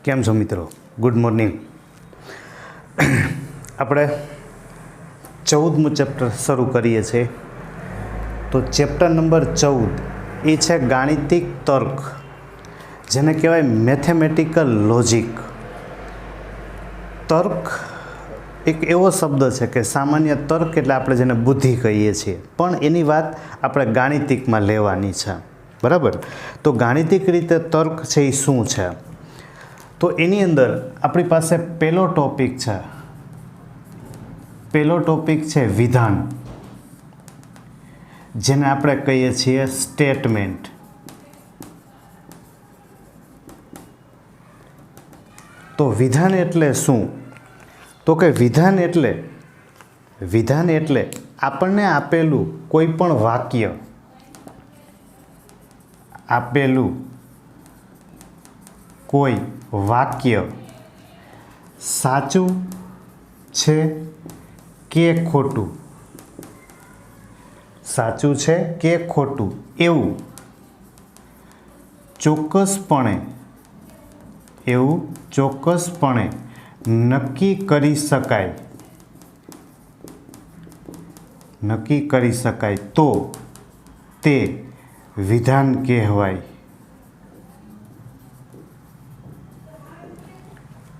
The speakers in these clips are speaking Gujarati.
કેમ છો મિત્રો? Good morning. આપણે 14મું ચેપ્ટર શરૂ કરીએ છીએ. તો ચેપ્ટર નંબર 14 એ છે ગાણિતિક તર્ક, જેને કહેવાય મેથેમેટિકલ લોજિક. તર્ક એક એવો શબ્દ છે કે સામાન્ય તર્ક એટલે આપણે જેને બુદ્ધિ કહીએ છીએ, પણ એની વાત આપણે ગાણિતિકમાં લેવાની છે, બરાબર? તો ગાણિતિક રીતે તર્ક છે એ શું છે? તો એની અંદર આપણી પાસે પહેલો ટોપિક છે વિધાન, જેને આપણે કહીએ છીએ સ્ટેટમેન્ટ. તો વિધાન એટલે શું? તો કે વિધાન એટલે આપણને આપેલું કોઈ પણ વાક્ય સાચું છે કે ખોટું એવું ચોક્કસપણે નક્કી કરી શકાય તો તે વિધાન કહેવાય.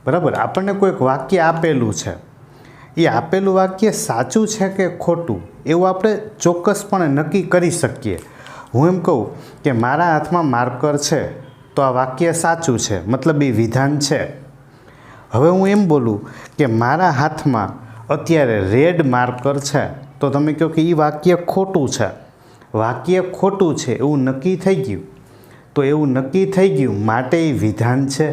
બરાબર? આપણને કોઈક વાક્ય આપેલું છે, એ આપેલું વાક્ય સાચું છે કે ખોટું એવું આપણે ચોક્કસપણે નક્કી કરી શકીએ. હું એમ કહું કે મારા હાથમાં માર્કર છે તો આ વાક્ય સાચું છે, મતલબ એ વિધાન છે. હવે હું એમ બોલું કે મારા હાથમાં અત્યારે રેડ માર્કર છે તો તમે કહો કે એ વાક્ય ખોટું છે. વાક્ય ખોટું છે એવું નક્કી થઈ ગયું, તો એવું નક્કી થઈ ગયું માટે એ વિધાન છે.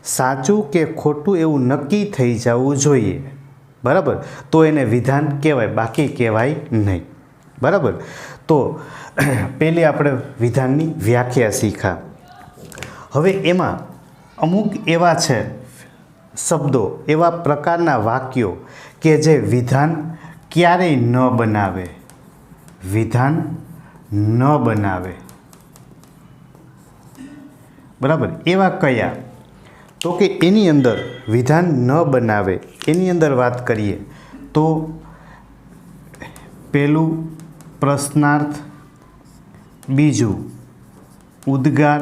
સાચું કે ખોટું એવું નક્કી થઈ જવું જોઈએ, બરાબર? તો એને વિધાન કહેવાય, બાકી કહેવાય નહીં, બરાબર? તો પહેલી આપણે વિધાનની વ્યાખ્યા શીખ્યા. હવે એમાં અમુક એવા છે શબ્દો, એવા પ્રકારના વાક્યો કે જે વિધાન ક્યારેય ન બનાવે, બરાબર? એવા કયા? તો કે એની અંદર વિધાન ન બનાવે એની અંદર વાત કરીએ તો પહેલું પ્રશ્નાર્થ, બીજું ઉદ્ગાર,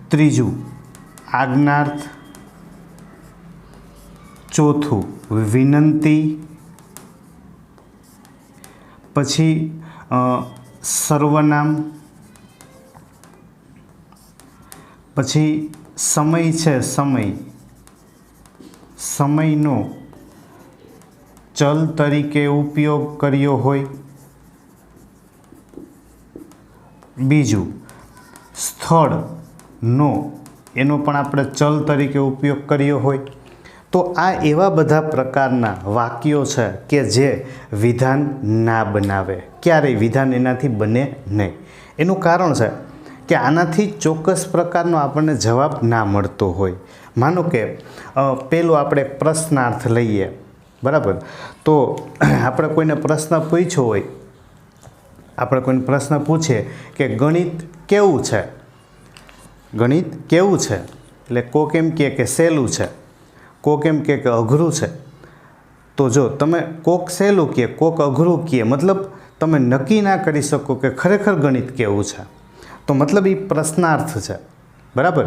ત્રીજું આજ્ઞાર્થ, ચોથું વિનંતી, પછી સર્વનામ, પછી સમય છે સમયનો ચલ તરીકે ઉપયોગ કર્યો હોય, બીજું સ્થળનો એનો પણ આપણે ચલ તરીકે ઉપયોગ કર્યો હોય. તો આ એવા બધા પ્રકારના વાક્યો છે કે જે વિધાન ના બનાવે, ક્યારેય વિધાન એનાથી બને નહીં. એનું કારણ છે કે આનાથી ચોક્કસ પ્રકારનો આપણને જવાબ ના મળતો હોય. માનો કે પેલું આપણે પ્રશ્નાર્થ લઈએ, બરાબર? તો આપણે કોઈને પ્રશ્ન પૂછ્યો હોય, આપણે કોઈને પ્રશ્ન પૂછીએ કે ગણિત કેવું છે, એટલે કોક એમ કહે કે સહેલું છે, કોક એમ કહે કે અઘરું છે. તો જો તમે કોક સહેલું કહે, કોક અઘરું કહે, મતલબ તમે નક્કી ના કરી શકો કે ખરેખર ગણિત કેવું છે, તો મતલબ એ પ્રશ્નાર્થ છે, બરાબર?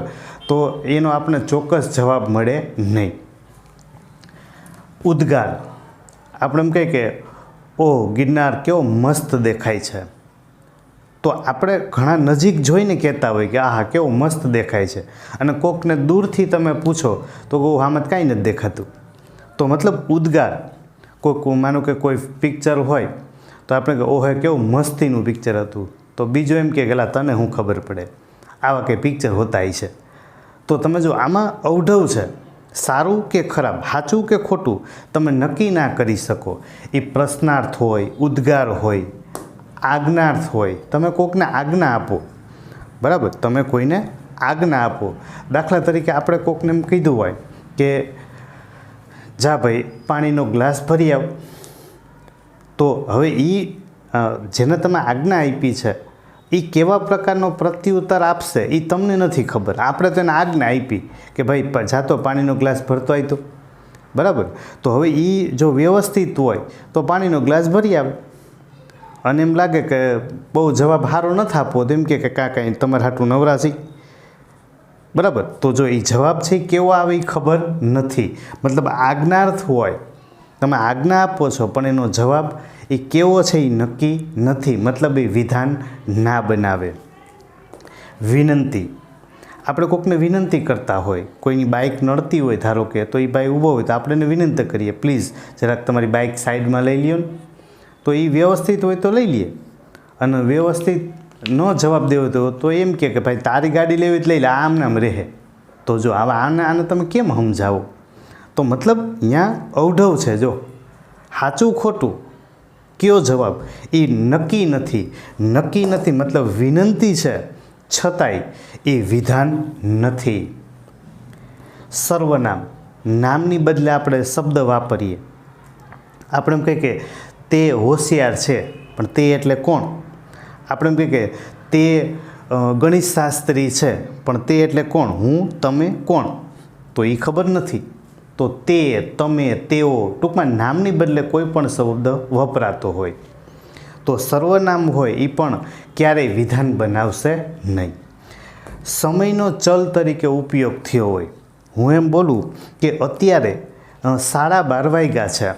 તો એનો આપણે ચોક્કસ જવાબ મળે નહીં. ઉદ્ગાર, આપણે એમ કહીએ કે ઓહ ગિરનાર કેવો મસ્ત દેખાય છે, તો આપણે ઘણા નજીક જોઈને કહેતા હોય કે આહા કેવો મસ્ત દેખાય છે, અને કોકને દૂરથી તમે પૂછો તો આમાં કાંઈ નથી દેખાતું. તો મતલબ ઉદ્ગાર. કોઈક માનો કે કોઈ પિક્ચર હોય તો આપણે કે ઓહે કેવું મસ્તીનું પિક્ચર હતું, તો બીજો એમ કે ગલા તને શું ખબર પડે, આવા કંઈ પિક્ચર હોતા છે. તો તમે જો આમાં અવઢવ છે, સારું કે ખરાબ, સાચું કે ખોટું તમે નક્કી ના કરી શકો. એ પ્રશ્નાર્થ હોય, ઉદ્ગાર હોય, આજ્ઞાર્થ હોય. તમે કોકને આજ્ઞા આપો, બરાબર? તમે કોઈને આજ્ઞા આપો. દાખલા તરીકે આપણે કોકને એમ કીધું હોય કે જા ભાઈ પાણીનો ગ્લાસ ભરી આવ, તો હવે એ જેને તમે આજ્ઞા આપી છે એ કેવા પ્રકારનો પ્રત્યુત્તર આપશે એ તમને નથી ખબર. આપણે તેને આજ્ઞા આપી કે ભાઈ જાતો પાણીનો ગ્લાસ ભરતો આવી તો બરાબર. તો હવે એ જો વ્યવસ્થિત હોય તો પાણીનો ગ્લાસ ભરી આવે. અને એમ લાગે કે બહુ જવાબ સારો નથી આપવો તો એમ કે કાંઈ તમારે હાટું નવરાશી બરાબર. તો જો એ જવાબ છે કેવો આવે એ ખબર નથી. મતલબ આજ્ઞાર્થ હોય, તમે આજ્ઞા આપો છો પણ એનો જવાબ એ કેવો છે એ નક્કી નથી. મતલબ એ વિધાન ના બનાવે. વિનંતી, આપણે કોઈકને વિનંતી કરતા હોય, કોઈની બાઇક નડતી હોય ધારો કે, તો એ ભાઈ ઊભો હોય તો આપણે એને વિનંતી કરીએ, પ્લીઝ જરાક તમારી બાઇક સાઈડમાં લઈ લ્યો ને. તો એ વ્યવસ્થિત હોય તો લઈ લઈએ, અને વ્યવસ્થિત ન જવાબ દેવો તો એમ કે ભાઈ તારી ગાડી લેવી તો લઈ લે, આમ નામ રહે. તો જો આને તમે કેમ સમજાવો? તો મતલબ અહીંયા અવઢવ છે. જો સાચું ખોટું કયો જવાબ એ નક્કી નથી. નક્કી નથી મતલબ વિનંતી છે છતાંય એ વિધાન નથી. સર્વનામ, નામની બદલે આપણે શબ્દ વાપરીએ. આપણે એમ કહીએ કે તે હોશિયાર છે, પણ તે એટલે કોણ? આપણે એમ કહીએ કે તે ગણિતશાસ્ત્રી છે, પણ તે એટલે કોણ? હું, તમે, કોણ? તો એ ખબર નથી. તો તે, તમે, તેઓ, ટૂંકમાં નામની બદલે કોઈ પણ શબ્દ વપરાતો હોય તો સર્વનામ હોય એ પણ ક્યારેય વિધાન બનાવશે નહીં. સમયનો ચલ તરીકે ઉપયોગ થયો હોય. હું એમ બોલું કે અત્યારે 12:30 વાગ્યા છે.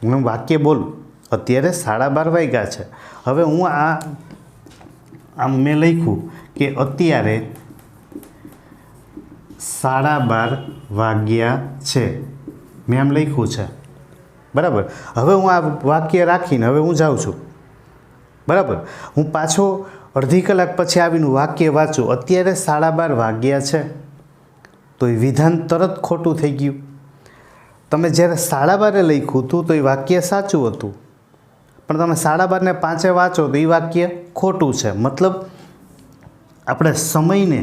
હું વાક્ય બોલું અત્યારે 12:30 વાગ્યા છે. હવે હું આમ મેં લખ્યું કે અત્યારે 12:30 વાગ્યા છે, મેં આમ લખ્યું છે બરાબર. હવે હું આ વાક્ય રાખીને હવે હું જાઉં છું બરાબર. હું પાછો અડધી કલાક પછી આવીને વાક્ય વાંચું અત્યારે 12:30 વાગ્યા છે, તો એ વિધાન તરત ખોટું થઈ ગયું. તમે જ્યારે 12:30 લખ્યું હતું તો એ વાક્ય સાચું હતું, પણ તમે 12:05 વાંચો તો એ વાક્ય ખોટું છે. મતલબ આપણે સમયને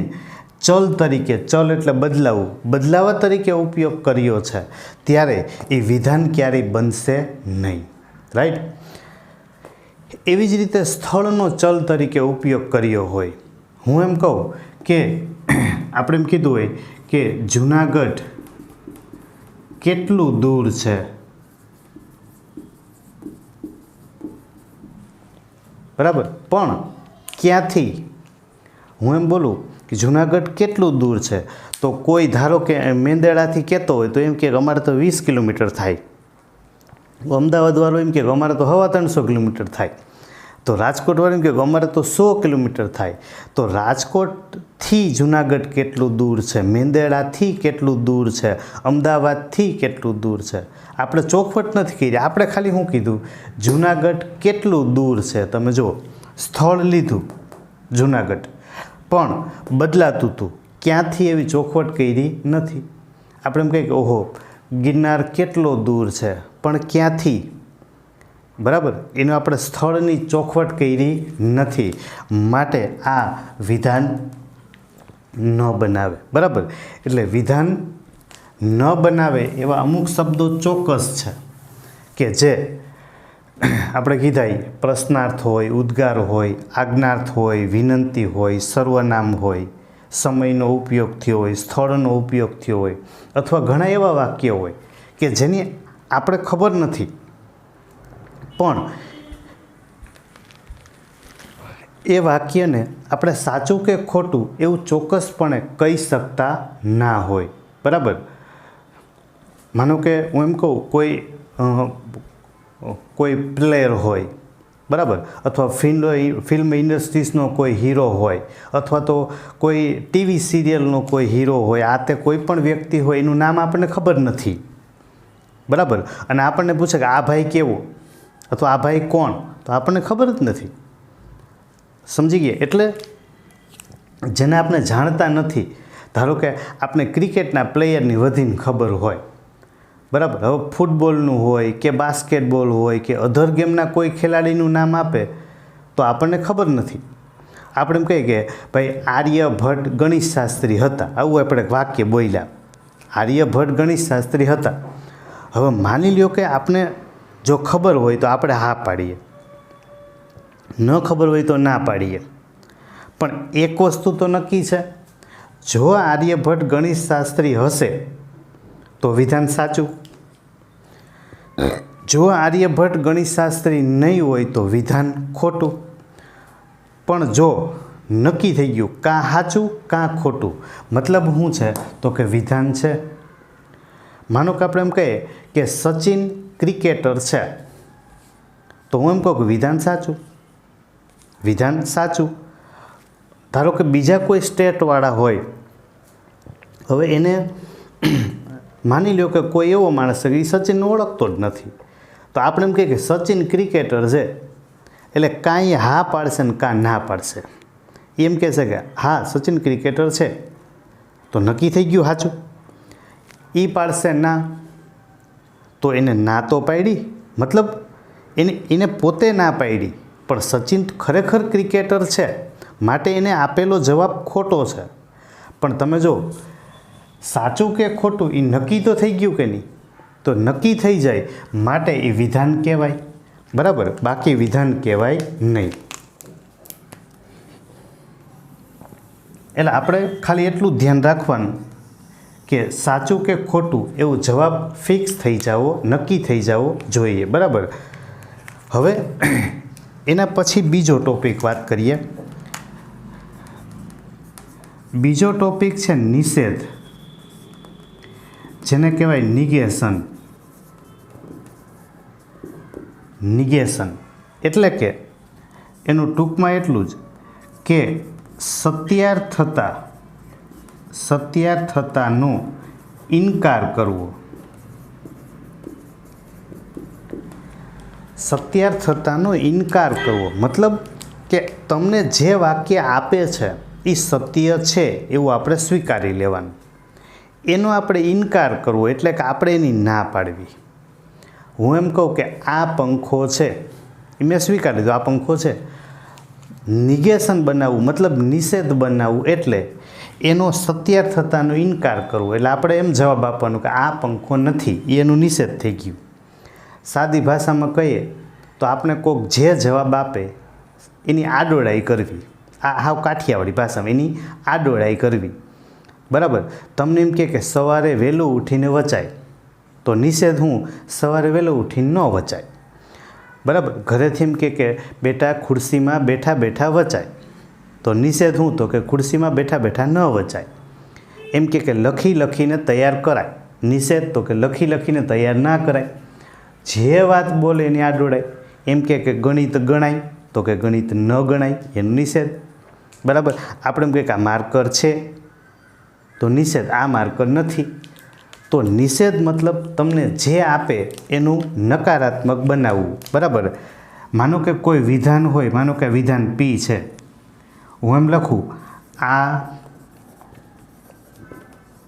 ચલ તરીકે, ચલ એટલે બદલાવું, બદલાવા તરીકે ઉપયોગ કર્યો છે, ત્યારે એ વિધાન ક્યારેય બનશે નહીં. રાઈટ. એવી જ રીતે સ્થળનો ચલ તરીકે ઉપયોગ કર્યો હોય. હું એમ કહું કે આપણે એમ કીધું હોય કે જુનાગઢ કેટલું દૂર છે, બરાબર, પણ ક્યાંથી? હું એમ બોલું કે જુનાગઢ કેટલું દૂર છે, તો કોઈ ધારો કે મેંદરડાથી કહેતો હોય તો એમ કે અમારે તો 20 કિલોમીટર થાય. અમદાવાદવાળો એમ કે અમારે તો 350 કિલોમીટર થાય. તો રાજકોટવાળો એમ કે અમારે તો 100 કિલોમીટર થાય. તો રાજકોટથી જુનાગઢ કેટલું દૂર છે, મેંદરડાથી કેટલું દૂર છે, અમદાવાદથી કેટલું દૂર છે, આપણે ચોખવટ નથી કરી. આપણે ખાલી શું કીધું? જુનાગઢ કેટલું દૂર છે. તમે જુઓ, સ્થળ લીધું જુનાગઢ, પણ બદલાતું હતું, ક્યાંથી એવી ચોખવટ કરી નથી. આપણે એમ કહીએ કે ઓહો ગિરનાર કેટલો દૂર છે, પણ ક્યાંથી? બરાબર, એનું આપણે સ્થળની ચોખવટ કરી નથી, માટે આ વિધાન ન બનાવે. બરાબર, એટલે વિધાન ન બનાવે એવા અમુક શબ્દો ચોક્કસ છે કે જે આપણે કીધા પ્રશ્નાર્થ હોય, ઉદ્ગાર હોય, આજ્ઞાર્થ હોય, વિનંતી હોય, સર્વનામ હોય, સમયનો ઉપયોગ થયો હોય, સ્થળનો ઉપયોગ થયો હોય, અથવા ઘણા એવા વાક્ય હોય કે જેની આપણે ખબર નથી, પણ એ વાક્યને આપણે સાચું કે ખોટું એવું ચોક્કસપણે કહી શકતા ના હોય. બરાબર, માનો કે હું એમ કહું કોઈ પ્લેયર હોય, બરાબર, અથવા ફિલ્મ ઇન્ડસ્ટ્રીઝનો કોઈ હીરો હોય, અથવા તો કોઈ ટીવી સિરિયલનો કોઈ હીરો હોય, આ તે કોઈ પણ વ્યક્તિ હોય, એનું નામ આપણને ખબર નથી. બરાબર, અને આપણને પૂછે કે આ ભાઈ કેવો, અથવા આ ભાઈ કોણ, તો આપણને ખબર જ નથી. સમજી ગયા? એટલે જેને આપણે જાણતા નથી, ધારો કે આપણે ક્રિકેટના પ્લેયરની વધીને ખબર હોય, બરાબર, હવે ફૂટબોલનું હોય કે બાસ્કેટબોલ હોય કે અધર ગેમના કોઈ ખેલાડીનું નામ આપે તો આપણને ખબર નથી. આપણે એમ કહીએ કે ભાઈ આર્યભટ્ટ ગણિતશાસ્ત્રી હતા, આવું આપણે વાક્ય બોલ્યા, આર્યભટ્ટ ગણિતશાસ્ત્રી હતા. હવે માની લ્યો કે આપણે જો ખબર હોય તો આપણે હા પાડીએ, ન ખબર હોય તો ના પાડીએ. પણ એક વસ્તુ તો નક્કી છે, જો આર્યભટ્ટ ગણિતશાસ્ત્રી હશે તો વિધાન સાચું, જો આર્યભટ્ટ ગણિતશાસ્ત્રી નહીં હોય તો વિધાન ખોટું. પણ જો નક્કી થઈ ગયું કાં સાચું કાં ખોટું, મતલબ શું છે તો કે વિધાન છે. માનો કે આપણે એમ કહીએ કે સચિન ક્રિકેટર છે, તો હું એમ કહું કે વિધાન સાચું, વિધાન સાચું. ધારો કે બીજા કોઈ સ્ટેટવાળા હોય, હવે એને માની લો કે કોઈ એવો માણસ છે કે એ સચિનને ઓળખતો જ નથી, તો આપણે એમ કહીએ કે સચિન ક્રિકેટર છે, એટલે કાંઈ હા પાડશે ને કાં ના પાડશે. એમ કહેશે કે હા સચિન ક્રિકેટર છે, તો નક્કી થઈ ગયું સાચું. એ પાડશે ના, તો એને ના તો પાડી, મતલબ એને પોતે ના પાડી, પણ સચિન ખરેખર ક્રિકેટર છે માટે એને આપેલો જવાબ ખોટો છે. પણ તમે જો સાચું કે ખોટું એ નક્કી તો થઈ ગયું કે નહીં, તો નક્કી થઈ જાય માટે એ વિધાન કહેવાય, બરાબર, બાકી વિધાન કહેવાય નહીં. એટલે આપણે ખાલી એટલું ધ્યાન રાખવાનું કે સાચું કે ખોટું એવો જવાબ ફિક્સ થઈ જાવો, નક્કી થઈ જાવો જોઈએ, બરાબર. હવે એના પછી બીજો ટોપિક વાત કરીએ. બીજો ટોપિક છે નિષેધ, જેને કહેવાય નિગેશન. નિગેશન એટલે કે એનું ટૂંકમાં એટલું જ કે સત્યાર થતાનો ઇનકાર કરવો. સત્યાર થતાનો ઇનકાર કરવો મતલબ કે તમને જે વાક્ય આપે છે એ સત્ય છે એવું આપણે સ્વીકારી લેવાનું, એનો આપણે ઇનકાર કરવો એટલે કે આપણે એની ના પાડવી. હું એમ કહું કે આ પંખો છે, એ મેં સ્વીકારી લીધું આ પંખો છે. નિગેશન બનાવવું મતલબ નિષેધ બનાવવું એટલે એનો સત્યાર થતાનો ઇનકાર કરવો, એટલે આપણે એમ જવાબ આપવાનો કે આ પંખો નથી, એનું નિષેધ થઈ ગયું. સાદી ભાષામાં કહીએ તો આપણે કોઈક જે જવાબ આપે એની આડોળાઈ કરવી, આ હાવ કાઠિયાવાડી ભાષામાં એની આડોળાઈ કરવી, બરાબર. તમને એમ કે સવારે વહેલું ઉઠીને વચાય, તો નિષેધ હું સવારે વહેલું ઉઠીને ન વચાય, બરાબર. ઘરેથી એમ કે બેટા ખુરશીમાં બેઠા બેઠા વચાય, તો નિષેધ હું તો કે ખુરશીમાં બેઠા બેઠા ન વચાય. એમ કે લખી લખીને તૈયાર કરાય, નિષેધ તો કે લખી લખીને તૈયાર ના કરાય. જે વાત બોલે એની આડોળાય. એમ કે ગણિત ગણાય, તો કે ગણિત ન ગણાય, એનું નિષેધ, બરાબર. આપણે એમ કે આ માર્કર છે, તો નિષેધ આ માર્કર નથી. તો નિષેધ મતલબ તમને જે આપે એનું નકારાત્મક બનાવવું, બરાબર. માનો કે કોઈ વિધાન હોય, માનો કે વિધાન પી છે, હું એમ લખું આ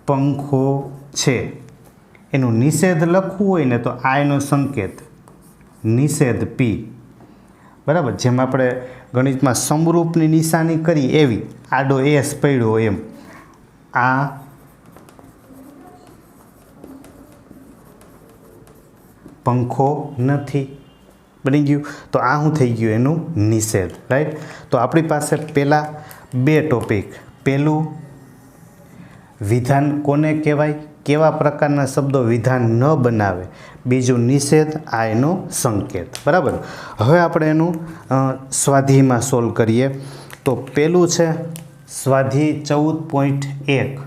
પંખો છે, એનું નિષેધ લખવું હોય ને તો આ એનો સંકેત નિષેધ પી, બરાબર. જેમ આપણે ગણિતમાં સમરૂપની નિશાની કરી એવી આડો એસ પડ્યો એમ આ પંખો નથી, બની ગયું. તો આ શું થઈ ગયું એનું નિષેધ, રાઈટ. તો આપણી પાસે પહેલાં બે ટોપિક, પહેલું વિધાન કોને કહેવાય, કેવા પ્રકારના શબ્દો વિધાન ન બનાવે, બીજું નિષેધ, આ એનો સંકેત, બરાબર. હવે આપણે એનું સ્વાધ્યાયમાં સોલ્વ કરીએ. તો પહેલું છે સ્વાધ્યાય 14.1,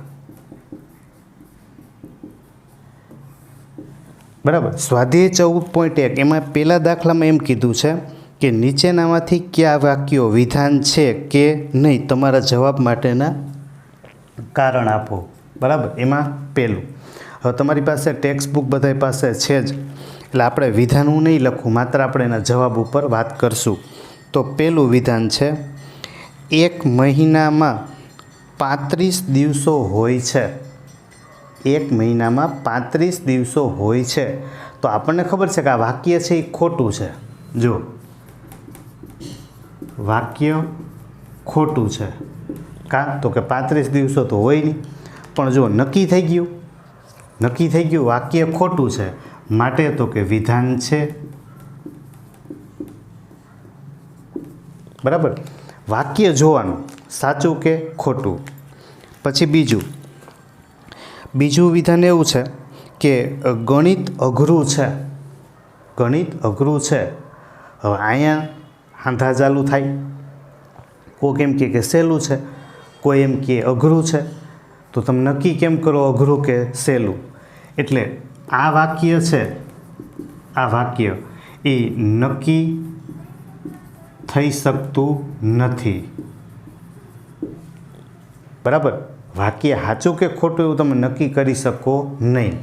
બરાબર. સ્વાધ્યાય 14.1 એમાં પહેલા દાખલામાં એમ કીધું છે કે નીચેનામાંથી કયા વાક્યો વિધાન છે કે નહીં, તમારા જવાબ માટેના કારણ આપો, બરાબર. એમાં પહેલું, હવે તમારી પાસે ટેક્સ્ટ બુક બધા પાસે છે જ, એટલે આપણે વિધાન હું નહીં લખું, માત્ર આપણે એના જવાબ ઉપર વાત કરશું. તો પહેલું વિધાન છે 1 મહિનામાં 35 દિવસો હોય છે. 1 મહિનામાં 35 દિવસો હોય છે. તો આપણને ખબર છે કે આ વાક્ય છે એ ખોટું છે. જો વાક્ય ખોટું છે, કાં તો કે 35 દિવસો તો હોય નહીં. પણ જો નક્કી થઈ ગયું વાક્ય ખોટું છે માટે તો કે વિધાન છે, બરાબર. વાક્ય જોવાનું, સાચું કે ખોટું. પછી બીજું વિધાન એવું છે કે ગણિત અઘરું છે. ગણિત અઘરું છે. હવે અહીંયા હાંધા ચાલુ થાય. કોઈ એમ કે સહેલું છે, કોઈ એમ કે અઘરું છે. તો તમે નક્કી કેમ કરો અઘરું કે સહેલું? એટલે આ વાક્ય છે, આ વાક્ય એ નક્કી થઈ શકતું નથી. બરાબર? વાક્ય સાચું કે ખોટું એવું તમે નક્કી કરી શકો નહીં.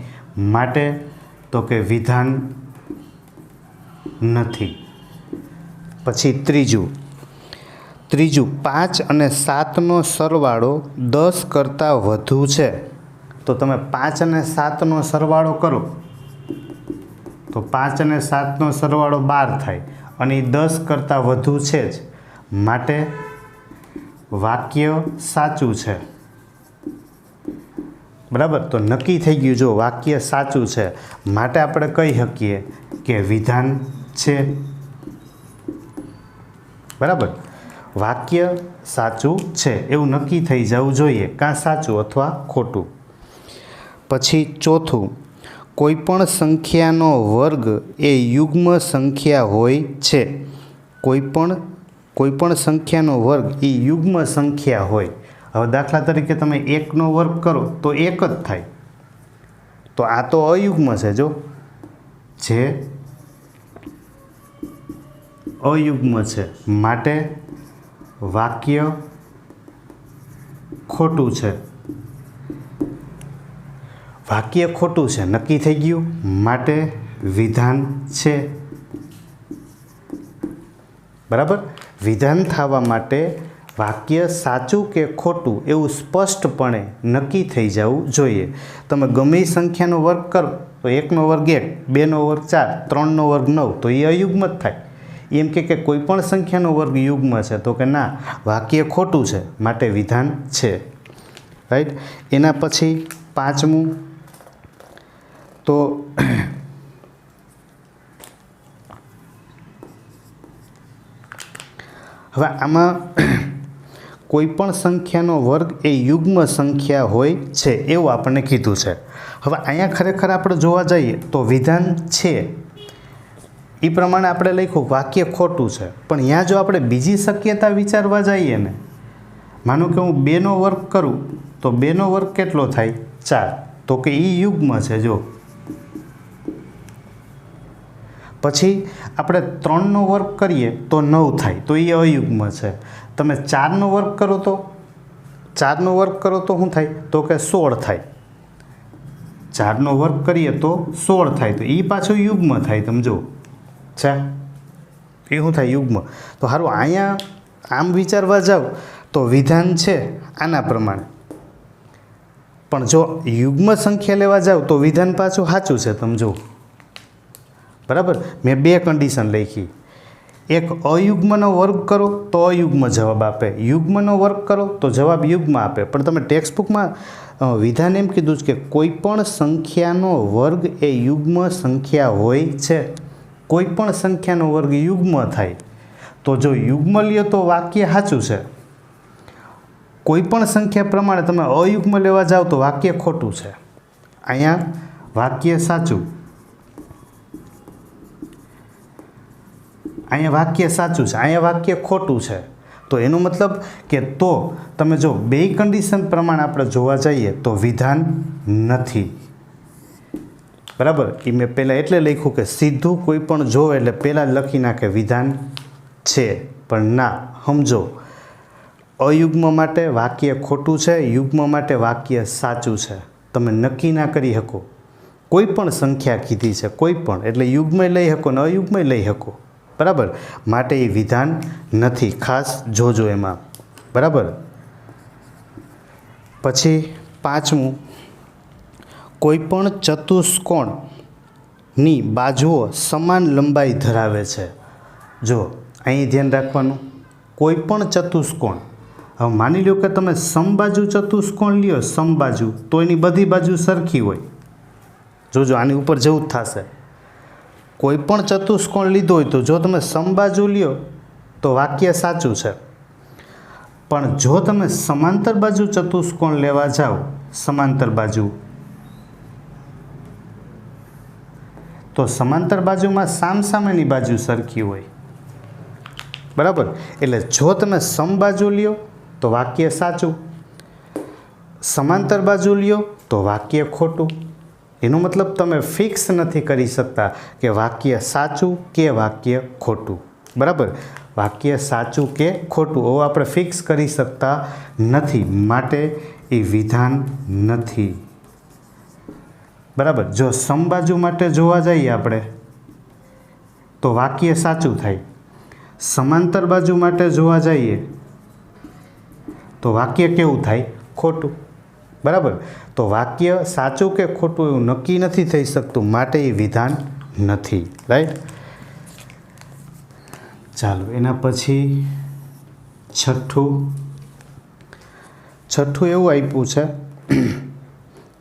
માટે તો કે વિધાન નથી. પછી ત્રીજું 5 અને 7નો સરવાળો 10 કરતાં વધુ છે. તો તમે 5 અને 7નો સરવાળો કરો તો 5 અને 7નો સરવાળો 12 થાય અને એ 10 કરતાં વધુ છે જ. માટે વાક્ય સાચું છે. બરાબર? તો નક્કી થઈ ગયું. જો વાક્ય સાચું છે માટે આપણે કહી શકીએ કે વિધાન છે. બરાબર? વાક્ય સાચું છે એવું નક્કી થઈ જવું જોઈએ, કાં સાચું અથવા ખોટું. પછી ચોથું, કોઈપણ સંખ્યાનો વર્ગ એ યુગ્મ સંખ્યા હોય છે. કોઈપણ સંખ્યાનો વર્ગ એ યુગ્મ સંખ્યા હોય. હવે દાખલા તરીકે તમે 1નો વર્ગ કરો તો 1 જ થાય. તો આ તો અયુગ્મ છે. જો જે અયુગ્મ છે માટે વાક્ય ખોટું છે. વાક્ય ખોટું છે નક્કી થઈ ગયું માટે વિધાન છે. બરાબર? વિધાન થવા માટે વાક્ય સાચું કે ખોટું એવું સ્પષ્ટપણે નક્કી થઈ જવું જોઈએ. તમે ગમે એ સંખ્યાનો વર્ગ કરો તો 1નો વર્ગ 1, 2નો વર્ગ 4, 3નો વર્ગ 9 તો એ અયુગ્મ જ થાય. એમ કે કોઈ પણ સંખ્યાનો વર્ગ યુગ્મ છે તો કે ના, વાક્ય ખોટું છે માટે વિધાન છે. રાઈટ? એના પછી 5મું, તો હવે આમાં કોઈ પણ સંખ્યાનો વર્ગ એ યુગ્મ સંખ્યા હોય છે એવું આપણને કીધું છે. હવે અહીંયા ખરેખર આપણે જોવા જઈએ તો વિધાન છે એ પ્રમાણે આપણે લખ્યું વાક્ય ખોટું છે. પણ અહીંયા જો આપણે બીજી શક્યતા વિચારવા જઈએ ને, માનો કે હું 2નો વર્ગ કરું તો 2નો વર્ગ કેટલો થાય? 4. તો કે એ યુગ્મ છે. જો પછી આપણે 3નો વર્ગ કરીએ તો 9 થાય તો એ અયુગ્મ છે. તમે 4નો વર્ગ કરો તો 4નો વર્ગ કરો તો શું થાય? તો કે 16 થાય. 4નો વર્ગ કરીએ તો 16 થાય તો એ પાછું યુગ્મ થાય. તમે જો છે એ શું થાય? યુગ્મ. તો સારું, અહીંયા આમ વિચારવા જાવ તો વિધાન છે આના પ્રમાણે, પણ જો યુગ્મ સંખ્યા લેવા જાવ તો વિધાન પાછું સાચું છે. તમે જો. બરાબર? મેં 2 કન્ડિશન લખી. એક અયુગ્મનો વર્ગ કરો તો અયુગ્મ જવાબ આપે, યુગ્મનો વર્ગ કરો તો જવાબ યુગ્મ આપે. પણ તમે ટેક્સ્ટ બુકમાં વિધાન એમ કીધું છે કે કોઈ પણ સંખ્યાનો વર્ગ એ યુગ્મ સંખ્યા હોય છે. કોઈ પણ સંખ્યાનો વર્ગ યુગ્મ થાય. તો જો યુગ્મ લ્યો તો વાક્ય સાચું છે. કોઈ પણ સંખ્યા પ્રમાણે તમે અયુગ્મ લેવા જાઓ તો વાક્ય ખોટું છે. અહીંયા વાક્ય સાચું, અહીંયા વાક્ય સાચું છે, અહીંયા વાક્ય ખોટું છે. તો એનો મતલબ કે તો તમે જો 2 કન્ડિશન પ્રમાણે આપણે જોવા જઈએ તો વિધાન નથી. બરાબર? એ મેં પહેલાં એટલે લખ્યું કે સીધું કોઈ પણ જોવે એટલે પહેલાં જ લખી નાખે વિધાન છે. પણ ના, સમજો, અયુગ્મ માટે વાક્ય ખોટું છે, યુગ્મ માટે વાક્ય સાચું છે. તમે નક્કી ના કરી શકો. કોઈ પણ સંખ્યા કીધી છે, કોઈ પણ, એટલે યુગ્મય લઈ શકો ને અયુગ્મય લઈ શકો. બરાબર? માટે એ વિધાન નથી. ખાસ જોજો એમાં. બરાબર? પછી 5મું, કોઈ પણ ચતુષ્કોણની બાજુઓ સમાન લંબાઈ ધરાવે છે. જો અહીં ધ્યાન રાખવાનું, કોઈ પણ ચતુષ્કોણ. હવે માની લો કે તમે સમબાજુ ચતુષ્કોણ લ્યો, સમબાજુ, તો એની બધી બાજુ સરખી હોય. જોજો, આની ઉપર જેવું જ થશે. કોઈ પણ ચતુષ્કોણ લીધો હોય તો જો તમે સમબાજુ લ્યો તો વાક્ય સાચું છે. પણ જો તમે સમાંતર બાજુ ચતુષ્કોણ લેવા જાઓ, સમાંતર બાજુ, તો સમાંતર બાજુમાં સામસામેની બાજુ સરખી હોય, બરાબર. એટલે જો તમે સમબાજુ લ્યો તો વાક્ય સાચું, સમાંતર બાજુ લ્યો તો વાક્ય ખોટું. એનો મતલબ તમે ફિક્સ નથી કરી શકતા કે વાક્ય સાચું કે વાક્ય ખોટું, બરાબર. વાક્ય સાચું કે ખોટું એવું આપણે ફિક્સ કરી શકતા નથી, માટે એ વિધાન નથી, બરાબર. જો સમબાજુ માટે જોવા જઈએ આપણે તો વાક્ય સાચું થાય, સમાંતર બાજુ માટે જોવા જઈએ તો વાક્ય કેવું થાય? ખોટું, બરાબર. તો વાક્ય સાચું કે ખોટું એવું નક્કી નથી થઈ શકતું, માટે એ વિધાન નથી, રાઈટ. ચાલો એના પછી છઠ્ઠું એવું આપ્યું છે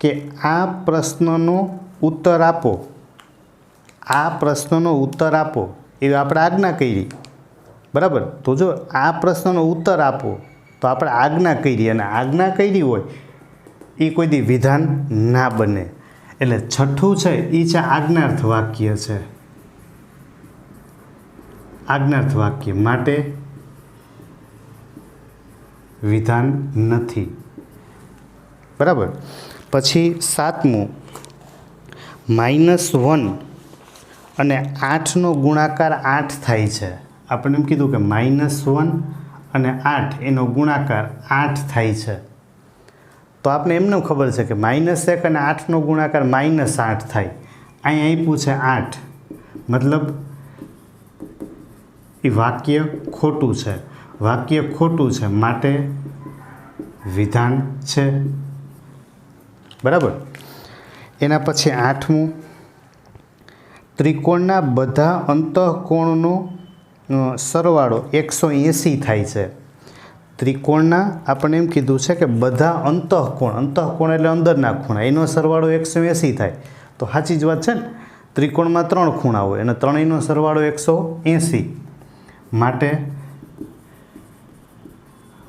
કે આ પ્રશ્નનો ઉત્તર આપો, આ પ્રશ્નનો ઉત્તર આપો એવી આપણે આજ્ઞા કરી, બરાબર. તો જો આ પ્રશ્નનો ઉત્તર આપો તો આપણે આજ્ઞા કરી, અને આજ્ઞા કરી હોય એ કોઈ દી વિધાન ના બને. એટલે છઠ્ઠું છે એ છે આજ્ઞાર્થ વાક્ય છે, આજ્ઞાર્થ વાક્ય, માટે વિધાન નથી, બરાબર. પછી સાતમું, -1 અને 8નો ગુણાકાર 8 થાય છે. આપણે એમ કીધું કે -1 અને 8 એનો ગુણાકાર 8 થાય છે. તો આપણે એમને ખબર છે કે -1 અને 8નો ગુણાકાર -8 થાય. અહીં આપ્યું છે 8, મતલબ એ વાક્ય ખોટું છે, વાક્ય ખોટું છે, માટે વિધાન છે, બરાબર. એના પછી 8મું, ત્રિકોણના બધા અંતઃકોણનો સરવાળો 180 થાય છે. ત્રિકોણના આપણે એમ કીધું છે કે બધા અંતઃકોણ, અંતઃકોણ એટલે અંદરના ખૂણા, એનો સરવાળો 180 થાય. તો સાચી જ વાત છે ને. ત્રિકોણમાં 3 ખૂણા હોય અને ત્રણેયનો સરવાળો 180, માટે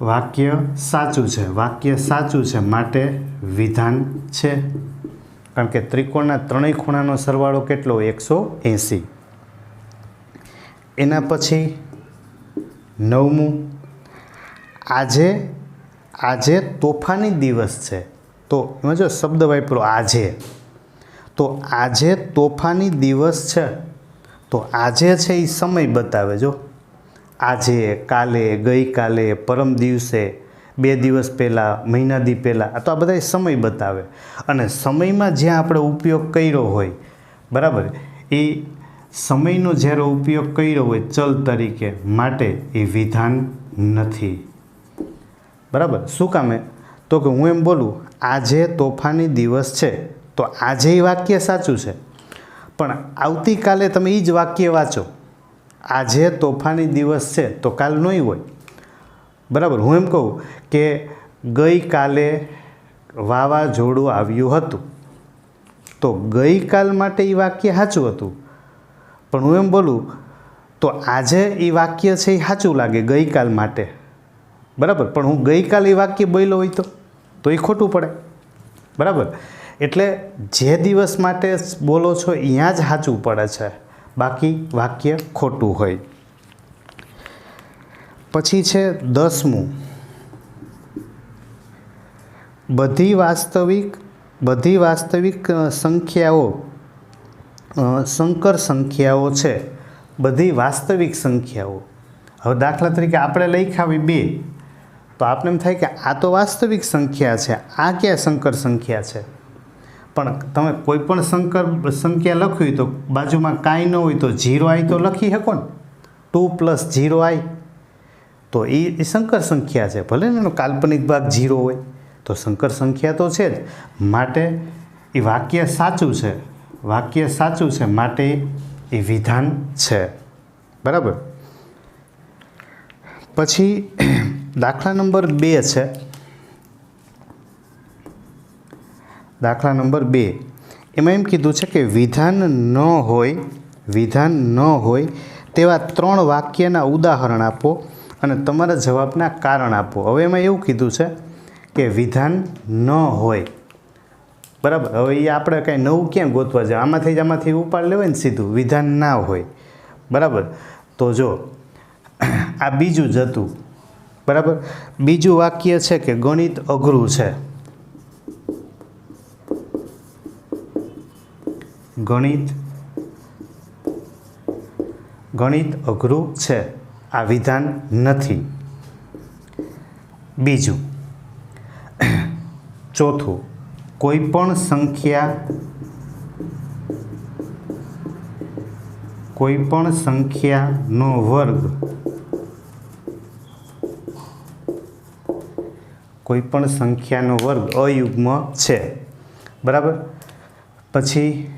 વાક્ય સાચું છે, વાક્ય સાચું છે, માટે વિધાન છે. કારણ કે ત્રિકોણના ત્રણેય ખૂણાનો સરવાળો કેટલો? 180. એના પછી 9મું, આજે તોફાની દિવસ છે. તો એમાં જો શબ્દ વાપરો આજે, તો આજે તોફાની દિવસ છે. તો આજે છે એ સમય બતાવે. જો આજે, કાલે, ગઈકાલે, પરમ દિવસે, 2 દિવસ પહેલાં, મહિના દી પહેલાં, આ તો આ બધા સમય બતાવે. અને સમયમાં જ્યાં આપણે ઉપયોગ કર્યો હોય, બરાબર, એ સમયનો જ્યારે ઉપયોગ કર્યો હોય ચલ તરીકે, માટે એ વિધાન નથી, બરાબર. શું કામે? તો કે હું એમ બોલું આજે તોફાની દિવસ છે, તો આજે એ વાક્ય સાચું છે, પણ આવતીકાલે તમે એ જ વાક્ય વાંચો, આજે તોફાની દિવસ છે, તો કાલ નહીં હોય, બરાબર. હું એમ કહું કે ગઈકાલે વાવાઝોડું આવ્યું હતું, તો ગઈકાલ માટે એ વાક્ય સાચું હતું, પણ હું એમ બોલું તો આજે એ વાક્ય છે એ સાચું લાગે ગઈકાલ માટે, બરાબર. પણ હું ગઈકાલે એ વાક્ય બોલ્યો હોય તો એ ખોટું પડે, બરાબર. એટલે જે દિવસ માટે બોલો છો ત્યાં જ સાચું પડે છે, બાકી વાક્ય ખોટું હોય. પછી છે 10મું, બધી વાસ્તવિક સંખ્યાઓ સંકર સંખ્યાઓ છે, બધી વાસ્તવિક સંખ્યાઓ. હવે દાખલા તરીકે આપણે લખ્યા હોય 2, તો આપણે એમ થાય કે આ તો વાસ્તવિક સંખ્યા છે, આ ક્યાં સંકર સંખ્યા છે. પણ તમે કોઈ પણ સંકર સંખ્યા લખવી તો બાજુમાં કાંઈ ન હોય તો 0i તો લખી શકો ને, 2 + 0i, તો એ સંકર સંખ્યા છે. ભલે ને એનો કાલ્પનિક ભાગ 0 હોય તો સંકર સંખ્યા તો છે જ, માટે એ વાક્ય સાચું છે, વાક્ય સાચું છે, માટે એ વિધાન છે, બરાબર. પછી દાખલા નંબર 2 છે. દાખલા નંબર 2 એમાં એમ કીધું છે કે વિધાન ન હોય તેવા 3 વાક્યના ઉદાહરણ આપો અને તમારા જવાબના કારણ આપો। હવે એમાં એવું કીધું છે કે વિધાન ન હોય, બરાબર। હવે એ આપણે કાંઈ નવું ક્યાં ગોતવા જાય, આમાંથી ઉપાડ લેવાય ને સીધું, વિધાન ના હોય, બરાબર। તો જો આ બીજું જ હતું, બરાબર। બીજું વાક્ય છે કે ગણિત અઘરું છે, ગણિત અઘરું છે, આ વિધાન નથી। બીજું, ચોથું, કોઈ પણ સંખ્યાનો વર્ગ, અયુગ્મ છે, બરાબર। પછી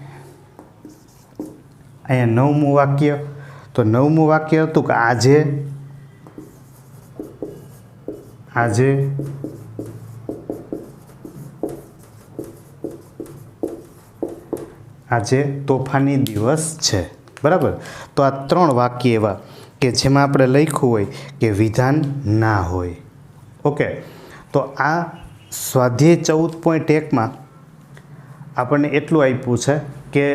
અહીંયા નવમું વાક્ય, તો નવમું વાક્ય હતું કે આજે તોફાની દિવસ છે, બરાબર। તો આ 3 વાક્ય એવા કે જેમાં આપણે લખ્યું હોય કે વિધાન ના હોય। ઓકે, તો આ સ્વાધ્યાય 14.1માં આપણને એટલું આપ્યું છે કે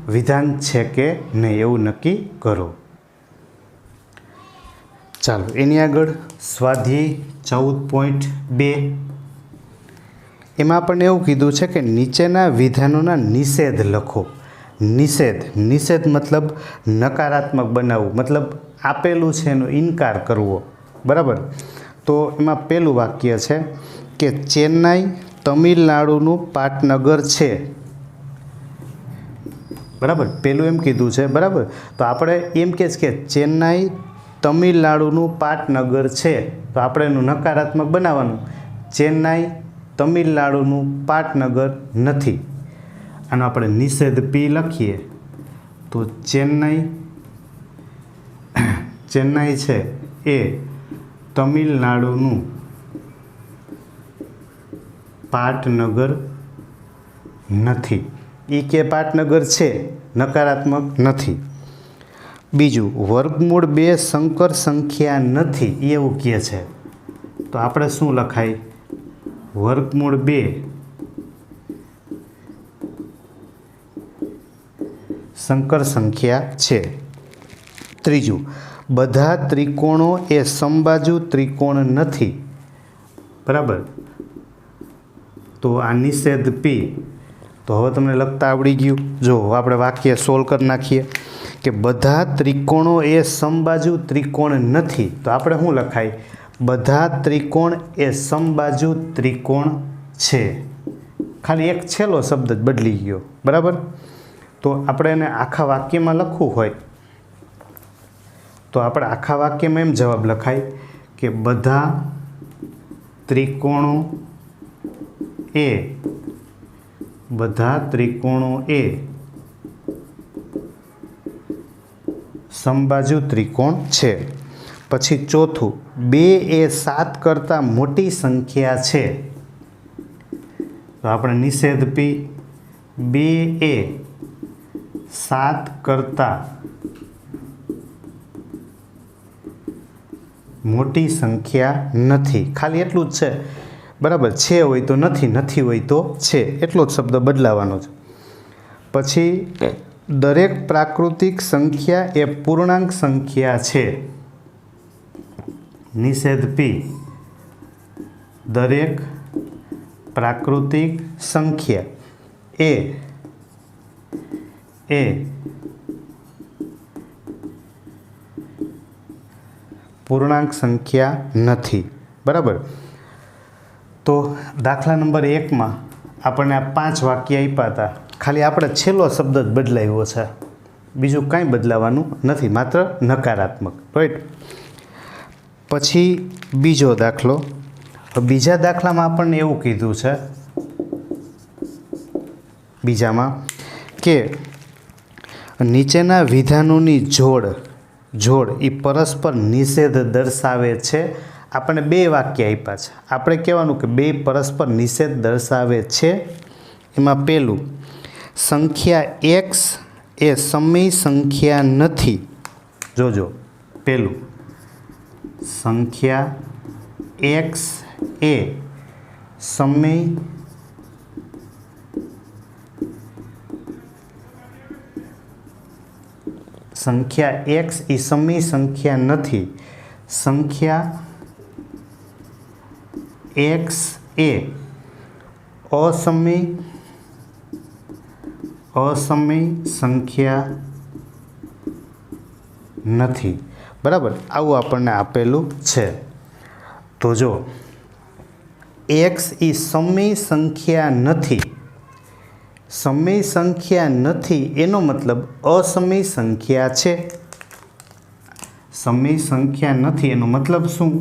વિધાન છે કે નહીં એવું નક્કી કરો। ચાલો એની આગળ સ્વાધ્યાય 14.2, એમાં આપણને એવું કીધું છે કે નીચેના વિધાનોના નિષેધ લખો। નિષેધ મતલબ નકારાત્મક બનાવવું, મતલબ આપેલું છે એનો ઇનકાર કરવો, બરાબર। તો એમાં પહેલું વાક્ય છે કે ચેન્નાઈ તમિલનાડુનું પાટનગર છે, બરાબર। પહેલું એમ કીધું છે, બરાબર। તો આપણે એમ કહે છે કે ચેન્નાઈ તમિલનાડુનું પાટનગર છે, તો આપણે એનું નકારાત્મક બનાવવાનું, ચેન્નાઈ તમિલનાડુનું પાટનગર નથી। આનો આપણે નિષેધ પી લખીએ તો ચેન્નાઈ છે એ તમિલનાડુનું પાટનગર નથી, એ કે પાટનગર છે, નકારાત્મક નથી। બીજું, વર્ગમૂળ 2 સંકર સંખ્યા નથી, એવું કહે છે, તો આપણે શું લખાય, વર્ગમૂળ 2 સંકર સંખ્યા છે। ત્રીજું, બધા ત્રિકોણો એ સમબાજુ ત્રિકોણ નથી, બરાબર। તો આ નિષેધ પી, તો હવે તમને લખતા આવડી ગયું। જો આપણે વાક્ય સોલ્વ કરી નાખીએ કે બધા ત્રિકોણો એ સમબાજુ ત્રિકોણ નથી, તો આપણે શું લખાય, બધા ત્રિકોણ એ સમબાજુ ત્રિકોણ છે, ખાલી એક છેલ્લો શબ્દ જ બદલી ગયો, બરાબર। તો આપણે એને આખા વાક્યમાં લખવું હોય તો આપણે આખા વાક્યમાં એમ જવાબ લખાય કે બધા ત્રિકોણો એ સમબાજુ ત્રિકોણ છે। પછી ચોથું, 2 એ 7 કરતાં મોટી સંખ્યા છે, તો આપણે નિષેધ પી, 2 એ 7 કરતાં મોટી સંખ્યા નથી, ખાલી એટલું જ છે, બરાબર। છે હોય તો નથી, નથી હોય તો છે, એટલો જ શબ્દ બદલાવાનો છે। પછી દરેક પ્રાકૃતિક સંખ્યા એ પૂર્ણાંક સંખ્યા છે, નિષેધ પી, દરેક પ્રાકૃતિક સંખ્યા એ પૂર્ણાંક સંખ્યા નથી, બરાબર। તો દાખલા નંબર 1માં આપણને આ 5 વાક્ય આપ્યા હતા, ખાલી આપણે છેલ્લો શબ્દ જ બદલાવ્યો છે, બીજું કાંઈ બદલાવાનું નથી, માત્ર નકારાત્મક, રાઈટ। પછી બીજો દાખલો, બીજા દાખલામાં આપણને એવું કીધું છે, બીજામાં કે નીચેના વિધાનોની જોડ એ પરસ્પર નિષેધ દર્શાવે છે। આપણને 2 વાક્ય આપ્યા છે, આપણે કહેવાનું કે 2 પરસ્પર નિષેધ દર્શાવે છે। એમાં પહેલું, સંખ્યા x એ સમય સંખ્યા નથી, જોજો પહેલું, સંખ્યા x એ સમય સંખ્યા x એ સમય સંખ્યા નથી. સંખ્યા x એ અસમય સંખ્યા નથી. બરાબર, આવું આપણને આપેલું છે. તો જો x એ સમય સંખ્યા નથી, સમય સંખ્યા નથી એનો મતલબ અસમય સંખ્યા છે. સમય સંખ્યા નથી એનો મતલબ શું?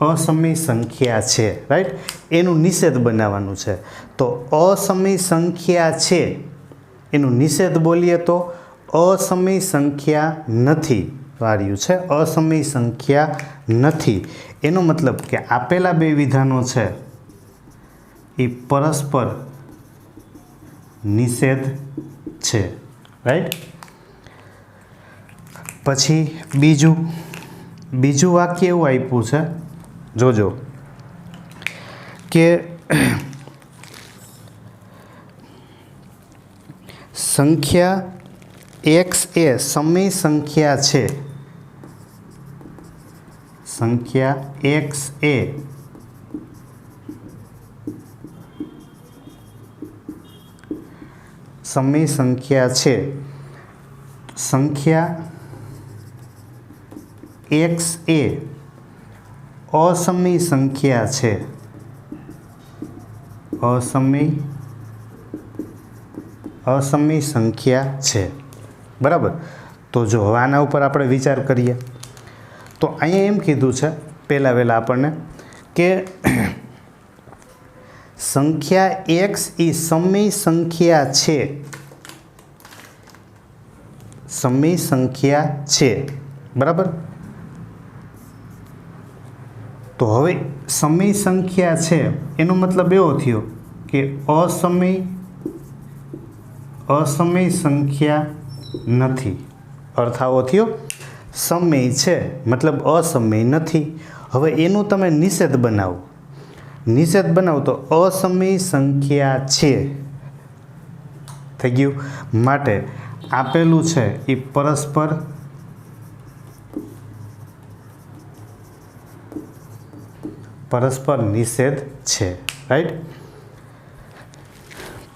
અસમય સંખ્યા છે. રાઈટ, એનું નિષેધ બનાવવાનું છે. તો અસમય સંખ્યા છે એનું નિષેધ બોલીએ તો અસમય સંખ્યા નથી વાળ્યું છે. અસમય સંખ્યા નથી એનો મતલબ કે આપેલા બે વિધાનો છે એ પરસ્પર નિષેધ છે. રાઈટ, પછી બીજું વાક્ય એવું આપ્યું છે, જોજો કે સંખ્યા x એ સમય સંખ્યા છે. સંખ્યા x એ સમય સંખ્યા છે. સંખ્યા x એ અસમય સંખ્યા છે. અસમય સંખ્યા છે. બરાબર, તો જો હવે આના ઉપર આપણે વિચાર કરીએ તો અહીંયા એમ કીધું છે પહેલાં વહેલા આપણને કે સંખ્યા x એ સમય સંખ્યા છે. સમય સંખ્યા છે. બરાબર, તો હવે સમય સંખ્યા છે એનો મતલબ એવો થયો કે અસમય સંખ્યા નથી. અર્થ આવો થયો, સમય છે મતલબ અસમય નથી. હવે એનું તમે નિષેધ બનાવો. નિષેધ બનાવો તો અસમય સંખ્યા છે થઈ ગયું. માટે આપેલું છે એ પરસ્પર નિષેધ છે. રાઈટ,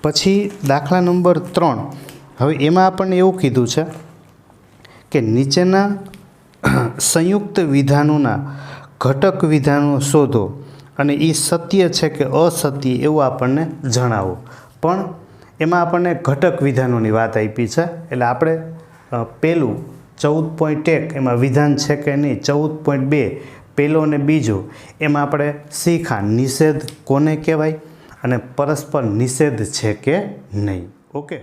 પછી દાખલા નંબર 3. હવે એમાં આપણને એવું કીધું છે કે નીચેના સંયુક્ત વિધાનોના ઘટક વિધાનો શોધો અને એ સત્ય છે કે અસત્ય એવું આપણને જણાવો. પણ એમાં આપણને ઘટક વિધાનોની વાત આપી છે. એટલે આપણે પહેલું 14.1 એમાં વિધાન છે કે નહીં, 14.2 પહેલો અને બીજો એમાં આપણે શીખા નિષેધ કોને કહેવાય અને પરસ્પર નિષેધ છે કે નહીં. ઓકે.